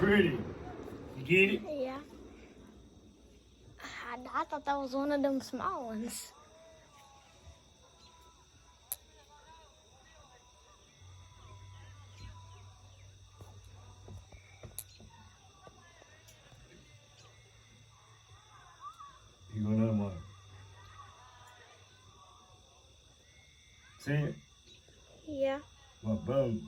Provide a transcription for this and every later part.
pretty. You get it? Yeah. I thought that was one of them small ones. You go another one. See it? Yeah. Well, boom.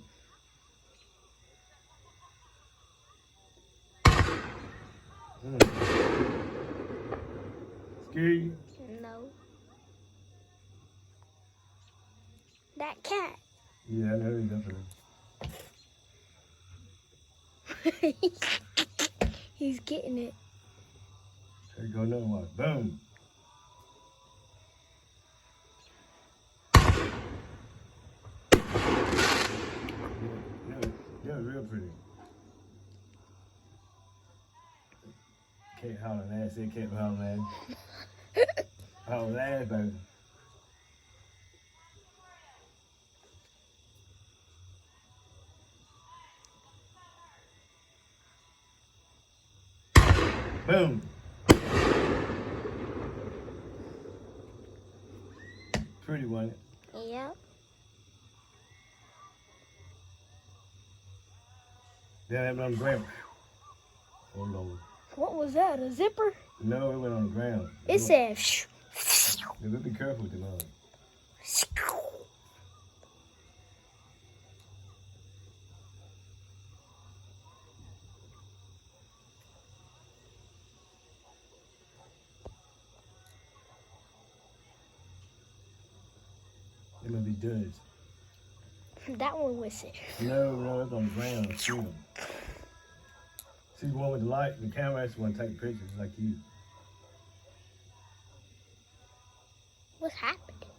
Scare you? No. That cat. Yeah, I know he's up there. He's getting it. There you go, another one. Boom. Yeah, real pretty. Can't holler ass. It can't holler ass. Holler ass, baby. Boom. Pretty, wasn't it? Yep. Yeah, that went on the ground. Oh, Lord. What was that? A zipper? No, it went on the ground. It said. Yeah, be careful with them. They might be duds. That one was it. No, it's on the ground. See them. See the one with the light, the camera actually want to take pictures like you. What's happening?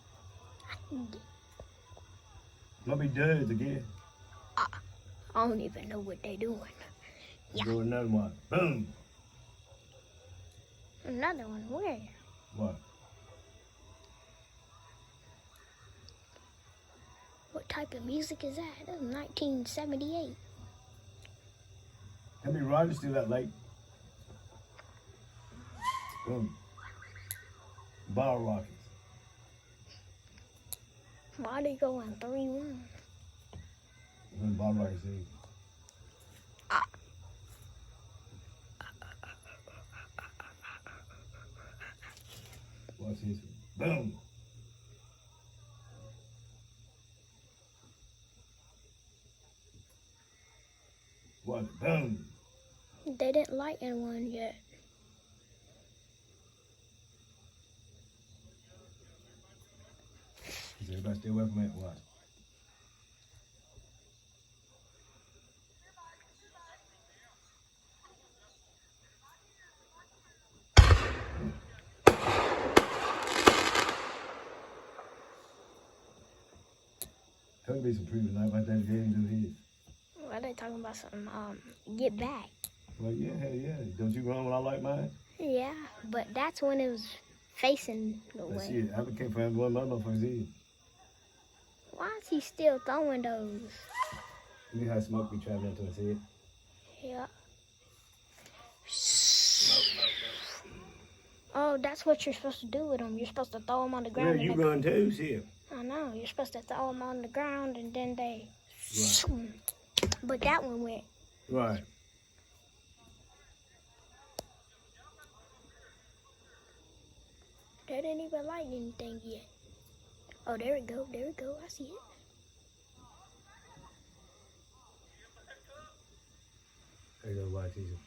Might be duds again. I don't even know what they doing. Yeah. Go another one. Boom. Another one. Where? What? What type of music is that? That was 1978. Tell me Roger still that late. Boom. Bottle rockets. Why they going 3-1? Bottle rockets is. Watch this. Boom. What? Boom. They didn't lighten one yet. Is everybody stay away from that? Watch. Could be some pretty tonight like that game do his. Why are they talking about something? Get back. Well, yeah, hell yeah. Don't you go on when I like mine? Yeah, but that's when it was facing the Let's way. see it. I can't find one of my motherfuckers either. Why is he still throwing those? You know how smoke be traveling to his head? Yeah. Oh, that's what you're supposed to do with them. You're supposed to throw them on the ground. Yeah, you run too, see. I know. You're supposed to throw them on the ground and then they... Right. But that one went. Right. They didn't even light anything yet. Oh, there we go. There we go. I see it. There you go, watch these.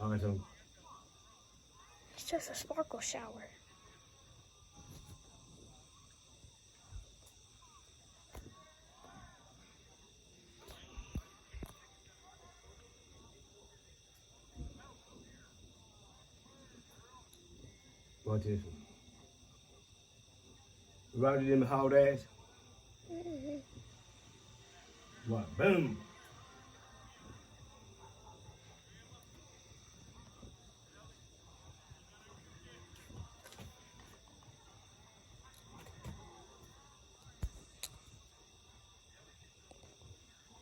All right, so. It's just a sparkle shower. Watch this one. Roger them hard ass. Mm-hmm. What? Boom.